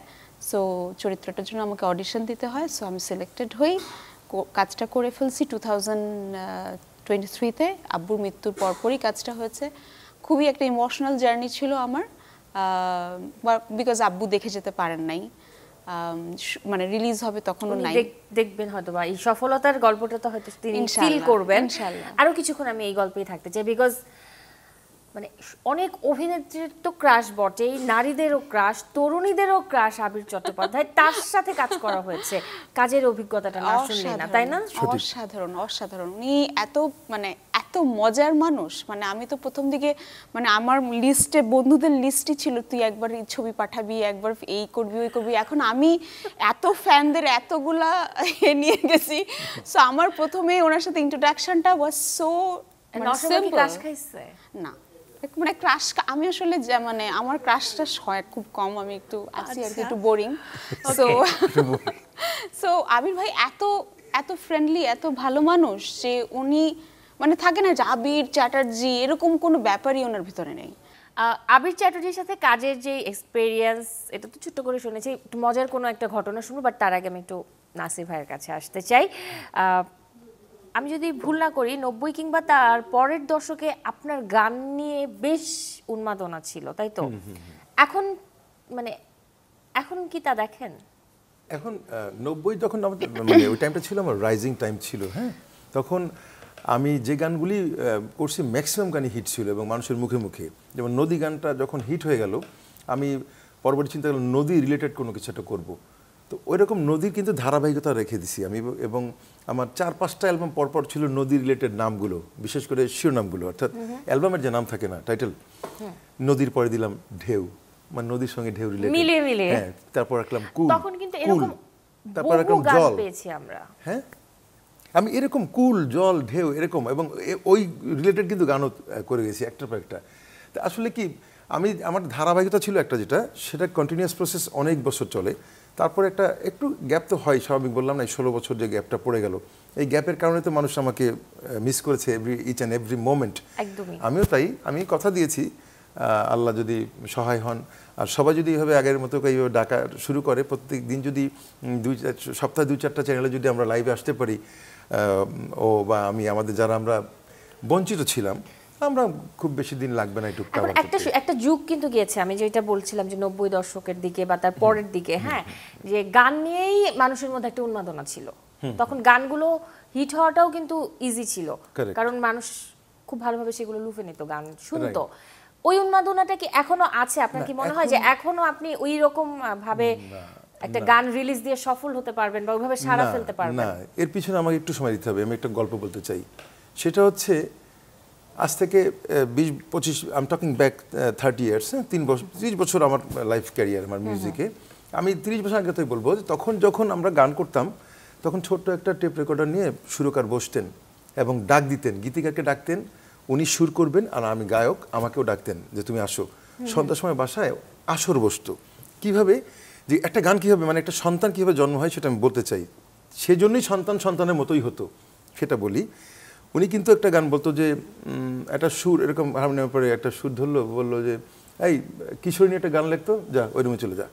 সো চরিত্রটার জন্য আমাকে অডিশন দিতে হয়, সো আমি সিলেক্টেড হই, কাজটা করে ফেলছি 2023-তে। আব্বুর মৃত্যুর পরপরই কাজটা হয়েছে। খুবই একটা ইমোশনাল জার্নি ছিল আমার, বিকজ আব্বু দেখে যেতে পারেন নাই, মানে রিলিজ হবে তখনও উনি নাই। দেখবেন হয়তো, বা এই সফলতার গল্পটা তো হয়তো তিনি ফিল ইনশাআল্লাহ, করবেন। ইনশাআল্লাহ। আরো কিছুক্ষণ আমি এই গল্পেই থাকতে চাই, বিকজ মানে অনেক অভিনেত্রীর তো ক্রাশ বটেই, নারীদেরও ক্রাশ, তরুণীদেরও ক্রাশ আবির চট্টোপাধ্যায়, তার সাথে কাজ করা হয়েছে। কাজের অভিজ্ঞতাটা না শুনলে না, তাই না? অসাধারণ, অসাধারণ। উনি এত মানে এত মজার মানুষ, মানে আমি তো প্রথম দিকে মানে আমার লিস্টে বন্ধুদের লিস্টই ছিল তুই একবার এই ছবি পাঠাবি, একবার এই করবি ওই করবি। এখন আমি এত ফ্যানদের এতগুলা নিয়ে গেছি, সো আমার প্রথমে ওনার সাথে ইন্ট্রোডাকশনটা ওয়াজ সো সিম্পল। না মানে ক্রাশ, আমি আসলে মানে আমার ক্রাশটা হয় খুব কম, আমি একটু আছি আর কি, একটু বোরিং। সো আবির ভাই এত ফ্রেন্ডলি, এত ভালো মানুষ যে উনি মানে থাকে না যে আবির চ্যাটার্জি এরকম কোনো ব্যাপারই ওনার ভিতরে নেই। আবির চ্যাটার্জির সাথে কাজের যে এক্সপেরিয়েন্স, এটা তো ছোট্ট করে শুনেছি, একটু মজার কোনো একটা ঘটনা শুনবো, বাট তার আগে আমি একটু নাসির ভাইয়ের কাছে আসতে চাই। আমি যদি ভুল না করি 90 কিংবা তার পরের দশকে আপনার গান নিয়ে বেশ উন্মাদনা ছিল, তাই তো? এখন মানে এখন কি তা দেখেন? এখন 90 যখন আমাদের মানে ওই টাইমটা ছিল আমার রাইজিং টাইম ছিল, হ্যাঁ, তখন আমি যে গানগুলি করছি ম্যাক্সিমাম গানই হিট ছিল এবং মানুষের মুখে মুখে। যেমন নদী গানটা যখন হিট হয়ে গেল, আমি পরবর্তী চিন্তা করলাম নদী রিলেটেড কোনো কিছু একটা করবো। তো ওই রকম নদীর কিন্তু ধারাবাহিকতা রেখে দিছি আমি, এবং আমার 4-5টা অ্যালবাম পরপর ছিল নদী রিলেটেড নামগুলো, বিশেষ করে শিরোনামগুলো, অর্থাৎ অ্যালবামের যে নাম থাকে না টাইটেল, নদীর পরে দিলাম ঢেউ, মানে নদীর সঙ্গে ঢেউ রিলেটেড, মিলিয়ে মিলিয়ে, হ্যাঁ, তারপর রাখলাম কুল, তখন কিন্তু এরকম তারপর রাখলাম জল পেয়েছি আমরা, হ্যাঁ, আমি এরকম কুল জল ঢেউ এরকম, এবং ওই রিলেটেড কিন্তু গানও করে গেছি একটার পর একটা। তা আসলে কি আমি আমার ধারাবাহিকতা ছিল একটা, যেটা সেটা কন্টিনিউয়াস প্রসেস অনেক বছর চলে। তারপরে একটা একটু গ্যাপ তো হয়, স্বাভাবিক, বললাম না এই 16 বছর যে গ্যাপটা পড়ে গেল, এই গ্যাপের কারণে তো মানুষ আমাকে মিস করেছে ইচ অ্যান্ড এভরি মোমেন্ট। আমিও তাই, আমি কথা দিয়েছি আল্লাহ যদি সহায় হন আর সবাই যদি এইভাবে আগের মতো এইভাবে ডাকা শুরু করে, প্রত্যেক দিন যদি সপ্তাহে 2-4টা চ্যানেলে যদি আমরা লাইভে আসতে পারি, ও বা আমি, আমাদের যারা আমরা বঞ্চিত ছিলাম, আমরা খুব বেশি দিন লাগবে না একটু। একটা যুগ কিন্তু গিয়েছে, আমি যেটা বলছিলাম যে 90 দশকের দিকে বা তার পরের দিকে, হ্যাঁ, যে গান নিয়েই মানুষের মধ্যে একটা উন্মাদনা ছিল। তখন গানগুলো হিট হওয়াটাও কিন্তু ইজি ছিল, কারণ মানুষ খুব ভালোভাবে সেগুলো লুফে নিত, গান শুনতো। ওই উন্মাদনাটা কি এখনো আছে? আপনার কি মনে হয় যে এখনো আপনি ওই রকম ভাবে একটা গান রিলিজ দিয়ে সফল হতে পারবেন বা ওইভাবে সাড়া ফেলতে পারবেন? না, এর পিছনে আমাকে একটু সময় দিতে হবে। আমি একটা গল্প বলতে চাই, সেটা হচ্ছে আজ থেকে 20-25, I am talking back 30 years, 30 বছর আমার লাইফ ক্যারিয়ার আমার মিউজিকে। আমি 30 বছর আগে তাই বলবো, তখন যখন আমরা গান করতাম তখন ছোট্ট একটা টেপ রেকর্ডার নিয়ে সুরকার বসতেন এবং ডাক দিতেন, গীতিকারকে ডাকতেন, উনি সুর করবেন আর আমি গায়ক, আমাকেও ডাকতেন যে তুমি আসো। সন্ধ্যার সময় বাসায় আসর বসতো। কিভাবে যে একটা গান কীভাবে, মানে একটা সন্তান কীভাবে জন্ম হয় সেটা আমি বলতে চাই, সেজন্যই সন্তানের মতোই হতো সেটা বলি। উনি কিন্তু একটা গান বলতো যে একটা সুর এরকম হারমোনিয়াম পরে একটা সুর ধরলো, বললো যে এই কিশোরী নিয়ে একটা গান লিখতো, যা ওই রুমে চলে যা।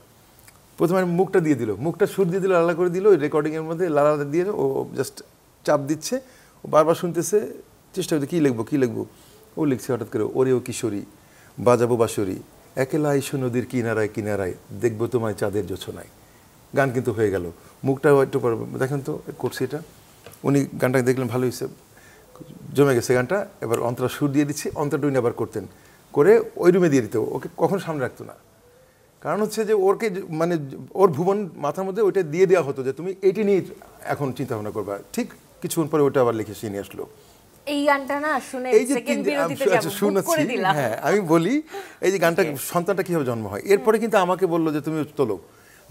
প্রথমে মুখটা দিয়ে দিল, মুখটা সুর দিয়ে দিল, লালা করে দিল, ওই রেকর্ডিংয়ের মধ্যে লালা দিয়ে ও জাস্ট চাপ দিচ্ছে, ও বারবার শুনতেছে, চেষ্টা করতে কী লিখবো, ও লিখছে হঠাৎ করে, ওরে ও কিশোরী বাজাবো বাঁশরি, একেলা আইসো নদীর কিনারায় কিনারায়, দেখবো তোমায় চাঁদের জোছনায়। গান কিন্তু হয়ে গেল। মুখটাও একটু দেখেন তো করছি এটা, উনি গানটা দেখলেন ভালো হয়েছে, জমে গেছে গানটা, এবার অন্তরা সুর দিয়ে দিচ্ছি, অন্তরটা উনি আবার করতেন, করে ওই রুমে দিয়ে দিত, ওকে কখনো সামনে রাখতো না। কারণ হচ্ছে যে ওরকে মানে ওর ভুবন মাথার মধ্যে ওইটা দিয়ে দেওয়া হতো যে তুমি এইটি নিয়ে এখন চিন্তা ভাবনা করবা। ঠিক কিছুক্ষণ পরে ওইটা আবার লিখে নিয়ে আসলো। এই গানটা না শুনে সেকেন্ড বিরতিতে যাব করে দিলাম। হ্যাঁ, আমি বলি এই যে গানটা সন্তানটা কিভাবে জন্ম হয়, এরপরে কিন্তু আমাকে বললো যে তুমি তোলো,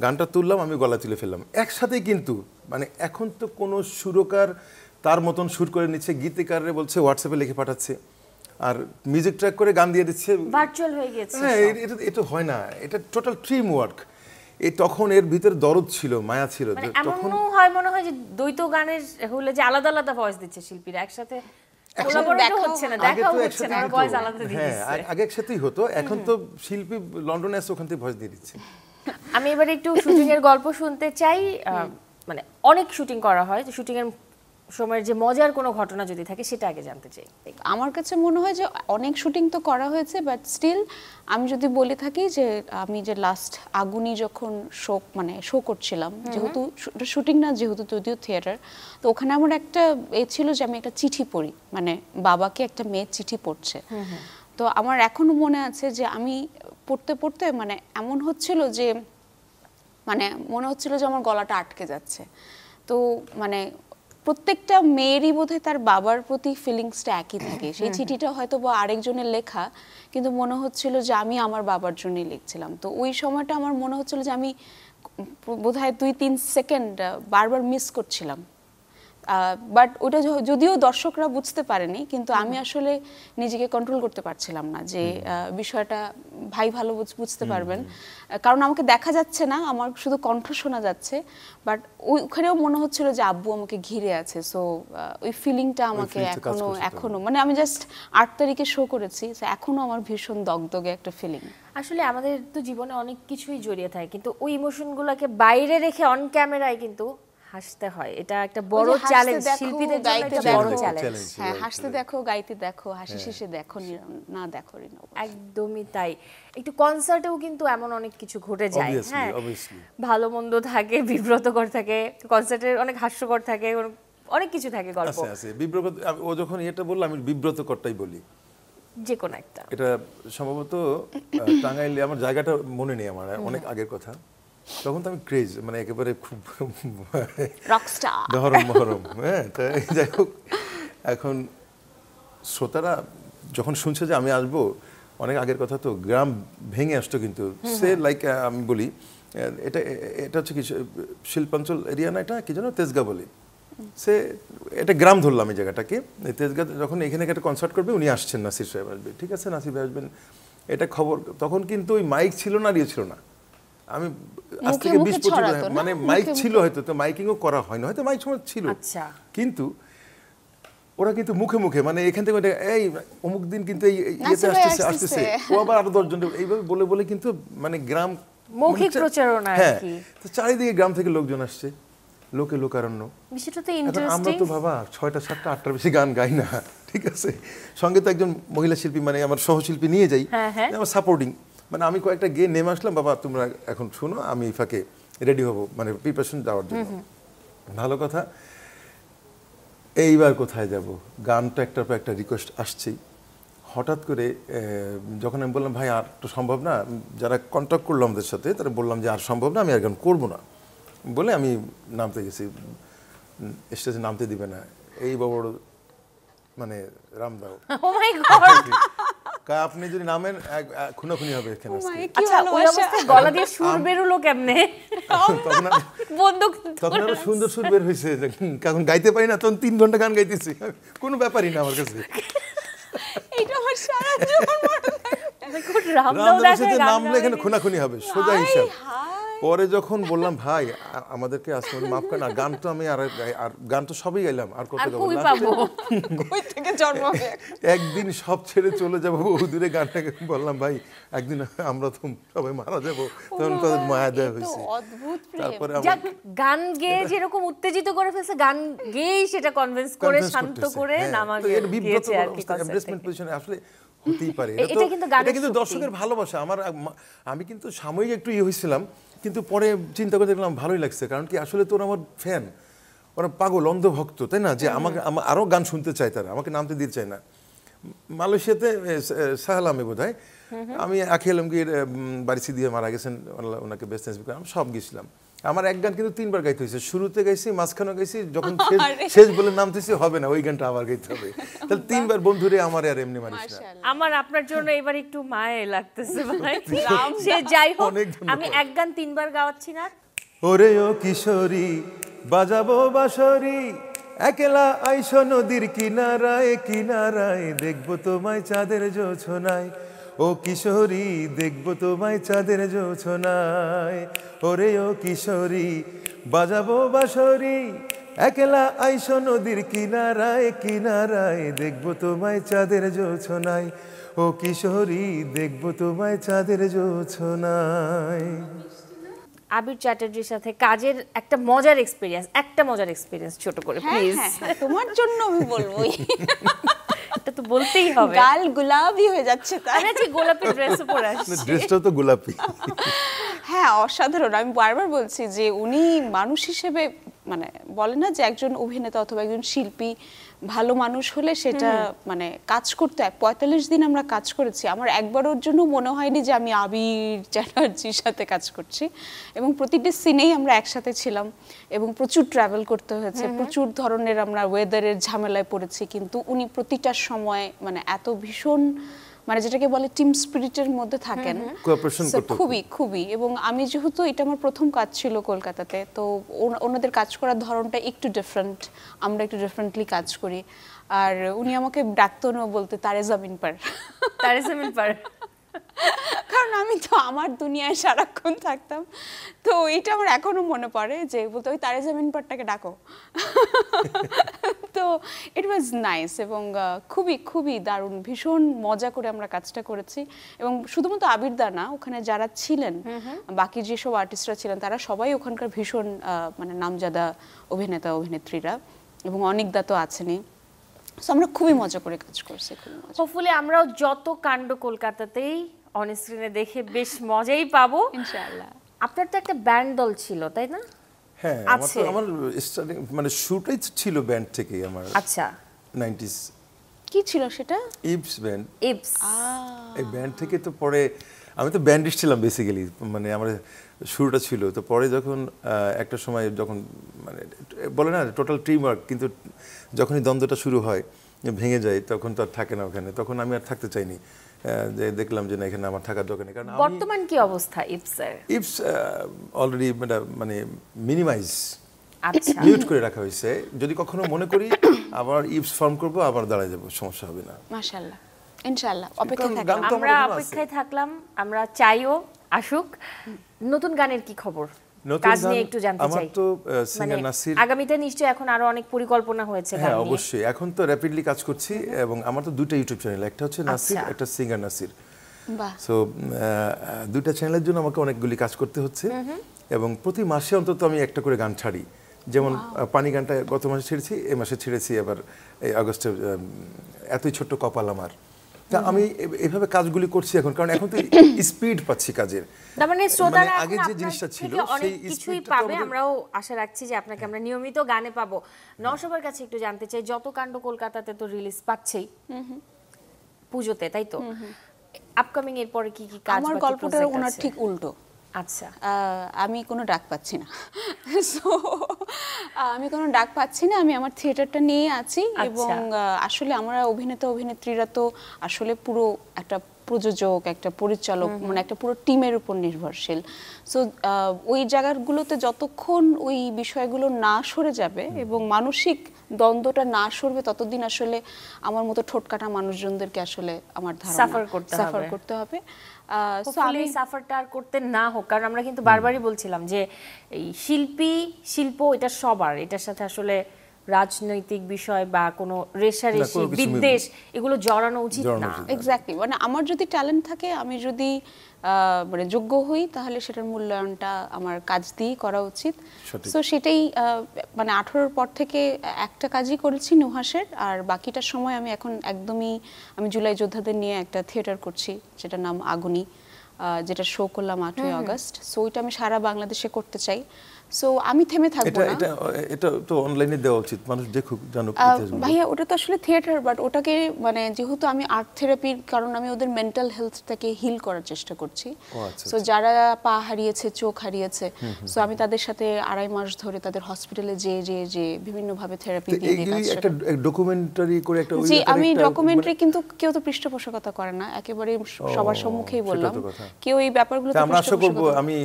গানটা তুললাম, আমি গলা তুলে ফেললাম একসাথেই। কিন্তু মানে এখন তো কোনো সুরকার তার মতন সুর করে নিচ্ছে, গীতিকাররে বলছে হোয়াটসঅ্যাপে লিখে পাঠাচ্ছে, আর মিউজিক ট্র্যাক করে গান দিয়ে দিচ্ছে, ভার্চুয়াল হয়ে গেছে। হ্যাঁ, এটা হয় না, এটা টোটাল টিম ওয়ার্ক। এই তখন এর ভিতরে দরদ ছিল, মায়া ছিল। তখন মনে হয় যে দ্বৈত গানের হলে যে আলাদা আলাদা ভয়েস দিচ্ছে শিল্পীরা, একসাথে কোলাবোরেট হচ্ছে না, দেখাও হচ্ছে না, ভয়েস আলাদা দিয়ে দিচ্ছে। হ্যাঁ, আগে একসাথেই হতো, এখন তো শিল্পী লন্ডনে আছে, ওখান থেকে ভয়েস দিয়ে দিচ্ছে। আমি এবার একটু শুটিং এর গল্প শুনতে চাই। মানে অনেক শুটিং করা হয়, তো শুটিং এর সময়ের যে মজার কোনো ঘটনা যদি থাকে সেটা আগে জানতে চাই। আমার কাছে মনে হয় যে অনেক শুটিং তো করা হয়েছে, বাট স্টিল আমি যদি বলে থাকি যে আমি যে লাস্ট আগুনি যখন শো করছিলাম, যেহেতু শুটিং না, যেহেতু যদিও থিয়েটার, তো ওখানে আমার একটা ছিল যে আমি একটা চিঠি পড়ি, মানে বাবাকে একটা মেয়ে চিঠি পড়ছে। তো আমার এখনো মনে আছে যে আমি পড়তে পড়তে মানে এমন হচ্ছিল যে মানে মনে হচ্ছিল যে আমার গলাটা আটকে যাচ্ছে। তো মানে প্রত্যেকটা মেয়েরই বোধহয় তার বাবার প্রতি ফিলিংসটা একই থাকে। সেই চিঠিটা হয়তো বা আরেকজনের লেখা, কিন্তু মনে হচ্ছিল যে আমি আমার বাবার জন্যই লিখছিলাম। তো ওই সময়টা আমার মনে হচ্ছিল যে আমি বোধহয় 2-3 সেকেন্ড বারবার মিস করছিলাম। বাট ওটা যদিও দর্শকরা বুঝতে পারেনি, কিন্তু আমি আসলে নিজেকে কন্ট্রোল করতে পারছিলাম না যে বিষয়টা ভাই ভালো বুঝতে পারবেন, কারণ আমাকে দেখা যাচ্ছে না, আমার শুধু কণ্ঠ শোনা যাচ্ছে। বাট ওখানেও মনে হচ্ছিল যে আব্বু আমাকে ঘিরে আছে। সো ওই ফিলিংটা আমাকে এখনো মানে আমি জাস্ট 8 তারিখে শো করেছি, এখনো আমার ভীষণ দগদগে একটা ফিলিং। আসলে আমাদের তো জীবনে অনেক কিছুই জড়িয়ে থাকে, কিন্তু ওই ইমোশনগুলোকে বাইরে রেখে অন ক্যামেরায় কিন্তু হাসতে হয়। এটা একটা বড় চ্যালেঞ্জ, শিল্পীদের জন্য একটা বড় চ্যালেঞ্জ। হ্যাঁ, হাসতে দেখো, গাইতে দেখো, হাসি শেষে দেখো, না দেখো রে। একদমই তাই। একটু কনসার্টেও কিন্তু এমন অনেক কিছু ঘটে যায়। হ্যাঁ, ভালো মন্দ থাকে, বিব্রতকর থাকে, কনসার্টের অনেক হাস্যকর থাকে, অনেক কিছু থাকে গল্প। আছে বিব্রত। ও যখন এটা বলল আমি বিব্রতকরটাই বলি, যে কোন একটা। এটা সম্ভবত টাঙ্গাইলে, আমার জায়গাটা মনে নেই, আমার অনেক আগের কথা। তখন তো আমি ক্রেজ, মানে একেবারে খুব রকস্টার, মহরম। হ্যাঁ, তাই যাই হোক, এখন শ্রোতারা যখন শুনছে যে আমি আসবো, অনেক আগের কথা তো, গ্রাম ভেঙে আসতো কিন্তু। সে লাইক আমি বলি এটা হচ্ছে কি শিল্পাঞ্চল এরিয়া না, এটা কি যেন তেজগাঁ বলি। সে এটা গ্রাম ধরলাম এই জায়গাটাকে। তেজগাঁ যখন এখানে একটা কনসার্ট করবে, উনি আসছেন, নাসির সাহেব আসবে, ঠিক আছে, নাসির ভাই আসবেন, এটা খবর। তখন কিন্তু ওই মাইক ছিল না, ইয়ে ছিল না। আমি আজ থেকে 20-25 মানে মাইক ছিল হয়তো, তো মাইকিংও করা হয় না, হয়তো মাইক সময় ছিল, কিন্তু ওরা কিন্তু মুখে মুখে, মানে এখান থেকে এই অমুক দিন কিন্তু এই ইয়েতে আসতেছে, ও আবার আরো 10 জন, এইভাবে বলে বলে কিন্তু মানে গ্রাম মৌখিক প্রচারণা। হ্যাঁ, তো চারিদিকে গ্রাম থেকে লোকজন আসছে, লোকে লোকারণ্য। বিষয়টা তো ইন্টারেস্টিং। আমরা তো বাবা 6টা 7টা 8টার বেশি গান গাই না, ঠিক আছে। সঙ্গে তো একজন মহিলা শিল্পী, মানে আমার সহশিল্পী নিয়ে যাই, আমার সাপোর্টিং। মানে আমি কয়েকটা গিয়ে নেমে আসলাম, বাবা তোমরা এখন শোনো, আমি ফাঁকে রেডি হব, মানে প্রিপারেশন যাওয়ার জন্য। ভালো কথা। এইবার কোথায় যাব, গানটা একটার পর একটা রিকোয়েস্ট আসছেই। হঠাৎ করে যখন আমি বললাম ভাই আর তো সম্ভব না, যারা কন্ট্যাক্ট করলো আমাদের সাথে তারা বললাম যে আর সম্ভব না, আমি আর গান করবো না বলে আমি নামতে গেছি। স্টেজে নামতে দিবে না, এই বড় মানে রামদাও, আপনি যদি নামেন খুনাখুনি হবে এখানে। আচ্ছা, ওই অবস্থায় গলা দিয়ে সুর বেরোলো কেমনে? তখন আরো সুন্দর সুর বের হয়েছে, এখন গাইতে পারি না, তখন 3 ঘন্টা গান গাইতেছি, কোনো ব্যাপারই না আমার কাছে। এটা আমার সারা জীবন নামলে এখানে খুনাখুনি হবে, সোজা হিসাব। পরে যখন বললাম ভাই আমাদেরকে আজকে মাফ করেন, আর গান তো আমি আর গান তো সবই গাইলাম, আর কত একদিন সব ছেড়ে চলে যাবো দূরে, গানটাকে বললাম ভাই একদিন আমরা তো সবাই মারা যাবো, তখন তাদের মায়া দেওয়া হয়েছে। তারপরে গান গেয়ে যেরকম উত্তেজিত করে ফেলছে, গান গেয়েই সেটা কনভিন্স করে শান্ত করে নামাকে দিয়েছে আর কি। এমব্রেসমেন্ট পজিশনে আসলে হতেই পারে, এটা কিন্তু দর্শকের ভালোবাসা। আমি কিন্তু সাময়িক একটু হয়েছিলাম, কিন্তু পরে চিন্তা করে দেখলাম ভালোই লাগছে, কারণ কি আসলে তো ওরা আমার ফ্যান, ওরা পাগল অন্ধভক্ত, তাই না, যে আমাকে আরও গান শুনতে চায়, তারা আমাকে নামতে দিতে চায় না। মালয়েশিয়াতে সাহালামে বোধ হয়, আমি আখিল আলমগীর বারিসি দিয়ে মারা গেছেন, ওনাকে বেস্ট আমি সব গেছিলাম। আমার এক গান কিন্তু 3 বার গাইতে হয়েছে, শুরুতে গাইছি, মাঝখানে গাইছি, যখন শেষ বলে নামতেছি হবে না, ওই গানটা আবার গাইতে হবে, তাহলে 3 বার বন্ধুরে আমার আর এমনি মারিস না। আমার আপনার জন্য এবার একটু মায়ে লাগতেছে ভাই, সে যাই হোক, আমি এক গান 3 বার গাওয়াচ্ছি না। ওরে ও কিশোরী বাজাবো বাঁশরি, একলা আইসো নদীর কিনারায় কিনারায়, দেখবো তোমায় চাঁদের জোছনায়, ও কিশোরী দেখবো তোমায় চাঁদের জোছনায়। ওরে ও কিশোরী বাজাবো বাঁশরি, একলা আইসো নদীর কিনারায় কিনারায়, দেখবো তোমায় চাঁদের জোছনায়, ও কিশোরী দেখবো তোমায় চাঁদের জোছনায়। আবির চ্যাটার্জির সাথে কাজের একটা মজার এক্সপেরিয়েন্স ছোট করে প্লিজ। তোমার জন্য আমি বলবোই, এটা তো বলতেই হবে। গাল গোলাপি হয়ে যাচ্ছে, তাই না? যে গোলাপি ড্রেস পরে আসছে, ড্রেসটা তো গোলাপি। হ্যাঁ, অসাধারণ। আমি বারবার বলছি যে উনি মানুষ হিসেবে, মানে বলে না যে একজন অভিনেতা অথবা একজন শিল্পী ভালো মানুষ হলে সেটা মানে কাজ করতে 45 দিন আমরা কাজ করেছি, আমার একবারের জন্য মনে হয়নি যে আমি আবির চ্যাটার্জির সাথে কাজ করছি, এবং প্রতিটি সিনেই আমরা একসাথে ছিলাম এবং প্রচুর ট্রাভেল করতে হয়েছে, প্রচুর ধরনের আমরা ওয়েদারের ঝামেলায় পড়েছি, কিন্তু উনি প্রতিটা সময় মানে এত ভীষণ মানে যেটাকে বলে টিম স্পিরিটের মধ্যে থাকেন, কোঅপারেশন করতে খুবই। এবং আমি যেহেতু এটা আমার প্রথম কাজ ছিল কলকাতাতে, তো ওনাদের কাজ করার ধরনটা একটু ডিফারেন্ট, আমরা একটু ডিফারেন্টলি কাজ করি। আর উনি আমাকে ডাকতেন বলতে তারে জামিন পার, তারে জামিন পার, কারণ আমি তো আমার দুনিয়ায় সারাক্ষণ থাকতাম। তো এইটা আমার এখনো মনে পড়ে যে বলতে ওই তারে জামিন পারটাকে ডাকো। তো ইট ওয়াজ নাইস এবং খুবই দারুণ, ভীষণ মজা করে আমরা কাজটা করেছি। এবং শুধুমাত্র আবিরদা না, ওখানে যারা ছিলেন বাকি যেসব আর্টিস্টরা ছিলেন তারা সবাই ওখানকার ভীষণ মানে নামজাদা অভিনেতা অভিনেত্রীরা, এবং অনেকদা তো আছেনই। সো আমরা খুবই মজা করে কাজ করছি, খুবই মজা। হোপফুলি আমরাও যত কাণ্ড কলকাতাতেই অন স্ক্রিনে দেখে বেশ মজাই পাবো ইনশাআল্লাহ। আপনার তো একটা ব্যান্ড দল ছিল তাই না? হ্যাঁ, আমার স্টার্টিং মানে শুরুটাই ছিল ব্যান্ড থেকে আমার। আচ্ছা, 90s কি ছিল সেটা? ইভস ব্যান্ড। ইভস, এই ব্যান্ড থেকে তো পরে আমি তো ব্যান্ডিস্ট ছিলাম বেসিক্যালি, মানে আমার শুরুটা ছিল। তো পরে যখন একটা সময় যখন মানে বলে না টোটাল টিম ওয়ার্ক, কিন্তু যখনই দ্বন্দ্বটা শুরু হয় ভেঙে যায় তখন তো আর থাকে না ওখানে, তখন আমি আর থাকতে চাইনি, যে দেখলাম যে না এখানে আমার থাকার দরকার নেই। কারণ বর্তমান কি অবস্থা ইভসের? ইভস অলরেডি মানে মিনিমাইজ, আচ্ছা, মিউট করে রাখা হয়েছে। যদি কখনো মনে করি আবার ইভস ফর্ম করব, আবার দাঁড়ায় যাব, সমস্যা হবে না। মাশাআল্লাহ, ইনশাআল্লাহ, অপেক্ষায় থাকলাম। গান তো আমরা আমার জন্য অপেক্ষায় থাকলাম, আমরা চাইও আসুক। নতুন গানের কি খবর? নতুন কাজ গান নিয়ে একটু জানতে আমার চাই। তো সিঙ্গার নাসির, আগামীতে নিশ্চয়ই এখন আরো অনেক পরিকল্পনা হয়েছে গান হ্যাঁ নিয়ে। অবশ্যই, এখন তো র্যাপিডলি কাজ করছি। এবং আমার তো দুটো ইউটিউব চ্যানেল, একটা হচ্ছে নাসির, আচ্ছা। একটা সিঙ্গার নাসির। বাহ, সো দুইটা চ্যানেলের জন্য আমাকে অনেকগুলি কাজ করতে হচ্ছে, এবং প্রতি মাসে অন্তত আমি একটা করে গান ছাড়ি। যেমন পানি গানটা গত মাসে ছেড়েছি, এ মাসে ছেড়েছি আবার এই আগস্টে এতই ছোট্ট কপাল আমার। তা আমি এভাবে কাজগুলি করছি এখন, কারণ এখন তো স্পিড পাচ্ছি কাজের। তার মানে শ্রোতারা আগে এখন যে আপনার জিনিসটা ছিল থেকে অনেক সেই কিছুই স্পিডটা তো পাবে। আমাদের- আমরাও আশা রাখছি যে আপনাকে আমরা নিয়মিত গানে পাবো। নওশাবের কাছে একটু জানতে চাই, যত কাণ্ড কলকাতাতে তো রিলিজ পাচ্ছেই পুজোতে, তাই তো? আপকামিং এর পরে কি কি কাজ আমার বাকি গল্পটা project ওনার আছে? ঠিক উল্টো। আচ্ছা, আমি কোনো ডাক পাচ্ছি না। সো আমি কোনো ডাক পাচ্ছি না, আমি আমার থিয়েটারটা নিয়ে আছি। এবং আসলে আমরা অভিনেতা অভিনেত্রীরা তো আসলে পুরো একটা প্রযোজক, একটা পরিচালক, মানে একটা পুরো টিমের উপর নির্ভরশীল। সো ওই জায়গাগুলোতে যতক্ষণ ওই বিষয়গুলো না সরে যাবে এবং মানসিক দ্বন্দ্বটা না সরবে, ততদিন আসলে আমার মতো ঠোঁটকাটা মানুষজনদেরকে আসলে আমার Suffer করতে সাফার হবে। করতে হবে। হোপফুলি সাফারটা আর করতে না হোক, কারণ আমরা কিন্তু বারবারই বলছিলাম যে এই শিল্প এটা সবার, এটার সাথে আসলে রাজনৈতিক বিষয় বা কোনো রেষারেষি কোনো কিছু বিদ্বেষ এগুলো জড়ানো উচিত জড়ানো না। উচিত না। এক্স্যাক্টলি, মানে আমার যদি ট্যালেন্ট থাকে, আমি যদি মানে যোগ্য হই, তাহলে সেটার মূল্যায়নটা আমার কাজ দিয়েই করা উচিত। সঠিক। সো সেটাই মানে 18-র পর থেকে একটা কাজই করেছি নুহাসের, আর বাকিটার সময় আমি এখন একদমই আমি জুলাই যোদ্ধাদের নিয়ে একটা থিয়েটার করছি, যেটার নাম আগুনি, যেটা শো করলাম 8ই আগস্ট। সো ওইটা আমি সারা বাংলাদেশে করতে চাই। সো আমি থেমে থাকবো না। এটা তো অনলাইনে দেওয়া উচিত, মানুষ দেখুক, জানুক ইতিহাসগুলো। ভাইয়া ওটা তো আসলে থিয়েটার, বাট ওটাকে মানে যেহেতু আমি আর্ট থেরাপির, কারণ আমি ওদের মেন্টাল হেলথটাকে হিল করার চেষ্টা করছি। আচ্ছা, সো যারা পা হারিয়েছে, চোখ হারিয়েছে, সো আমি তাদের সাথে 2.5 মাস ধরে তাদের হসপিটালে যে বিভিন্নভাবে থেরাপি দিয়ে দিয়ে কাজ একটা ডকুমেন্টারি করে একটা জি, আমি ডকুমেন্টারি, কিন্তু কেউ তো পৃষ্ঠপোষকতা করে না, একেবারে সবার সম্মুখেই বললাম, কেউ এই ব্যাপারগুলো আমরা আশা করব, আমি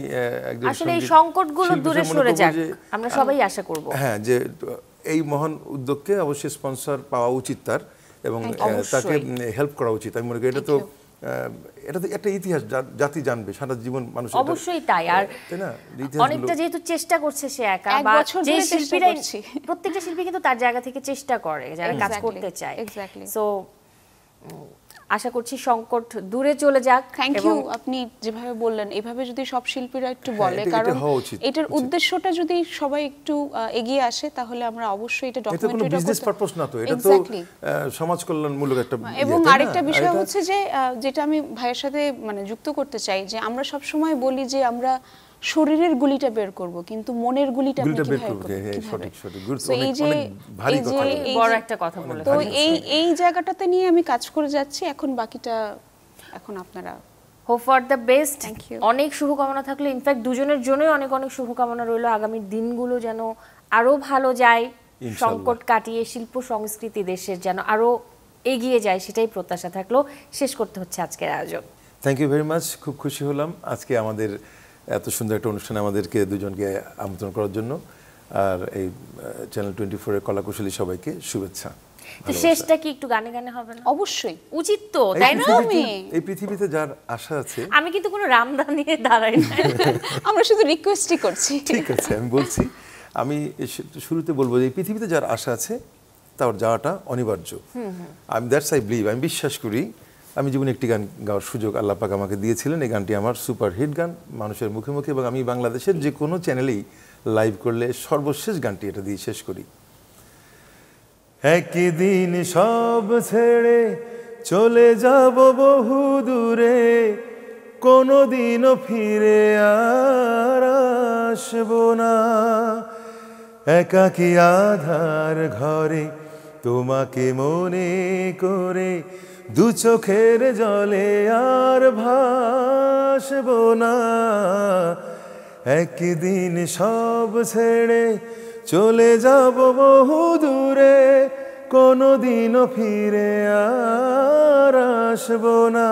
একজন আসলে এই সংকটগুলো দূরে সরে যাক, আমরা সবাই আশা করব। হ্যাঁ, যে এই মহান উদ্যোগকে অবশ্যই স্পন্সর পাওয়া উচিত তার, এবং তাকে হেল্প করা উচিত। আমি মনে করি এটা তো একটা ইতিহাস জাতি জানবে, সারা জীবন মানুষ অবশ্যই তাই। আর তাই না, অনেকটা যেহেতু চেষ্টা করছে সে একা, এক বা বছর যে ধরে চেষ্টা শিল্পীরা, করছি। প্রত্যেকটা শিল্পী কিন্তু তার জায়গা থেকে চেষ্টা করে, যারা কাজ করতে চায়। সো আশা করছি সংকট দূরে চলে যাক। থ্যাংক ইউ, আপনি যেভাবে বললেন, এভাবে যদি সব শিল্পীরা একটু বলে, কারণ এটার উদ্দেশ্যটা যদি সবাই একটু এগিয়ে আসে, তাহলে আমরা অবশ্যই এটা ডকুমেন্টারিটা বিজনেস পারপোজ না, তো এটা তো সমাজ কল্যাণমূলক একটা। এবং আরেকটা বিষয় হচ্ছে যে যেটা আমি ভাইয়ের সাথে মানে যুক্ত করতে চাই, যে আমরা সব সময় বলি যে আমরা শরীরের গুলিটা বের করব, কিন্তু মনের গুলিটা আপনি গুলিটা বের কিভাবে করবো, হ্যাঁ, কিভাবে? সঠিক সঠিক গুড, So এই যে অনেক ভারী এই যে কথা অনেক এই বড় যে- একটা কথা বলে তো ভারী এই জায়গাটাতে নিয়ে আমি কাজ করে যাচ্ছি, এখন বাকিটা এখন আপনারা। Hope for the best. Thank you. অনেক শুভকামনা থাকলো, ইনফ্যাক্ট দুজনের জন্যই অনেক অনেক শুভকামনা রইলো, আগামী দিনগুলো যেন আরো ভালো যায়, ইনশাআল্লাহ। সংকট কাটিয়ে শিল্প সংস্কৃতি দেশের যেন আরো এগিয়ে যায়, সেটাই প্রত্যাশা থাকলো। শেষ করতে হচ্ছে আজকের আয়োজন। থ্যাংক ইউ ভেরি মাচ, খুব খুশি হলাম আজকে আমাদের এত সুন্দর একটা অনুষ্ঠানে আমাদেরকে দুজনকে আমন্ত্রণ করার জন্য। আর এই চ্যানেল 24 এর কলাকুশলী সবাইকে শুভেচ্ছা। তো শেষটা কি একটু গানে গানে হবে না? অবশ্যই উচিত তো, এই তাই না? এই পৃথিবীতে যার আশা আছে, আমি কিন্তু কোনো রামদা নিয়ে দাঁড়াই না। আমরা শুধু রিকোয়েস্টই করছি। ঠিক আছে আমি বলছি, আমি শুরুতে বলবো যে এই পৃথিবীতে যার আশা আছে তার যাওয়াটা অনিবার্য। আমি দ্যাটস আই বিলিভ, আমি বিশ্বাস করি। আমি জীবনে একটি গান গাওয়ার সুযোগ আল্লাহ পাক আমাকে দিয়েছিলেন, এই গানটি আমার সুপার হিট গান, মানুষের মুখে মুখে, এবং আমি বাংলাদেশের যে কোনো চ্যানেলেই লাইভ করলে সর্বশেষ গানটি এটা দিয়ে শেষ করি। একদিন সব ছেড়ে চলে যাব বহু দূরে, কোনোদিনও ফিরে আর আসবো না। একাকী আধার ঘরে তোমাকে মনে করে দু চোখের জলে আর ভাসবো না। একদিন সব ছেড়ে চলে যাব বহু দূরে, কোনোদিনও ফিরে আর আসবো না।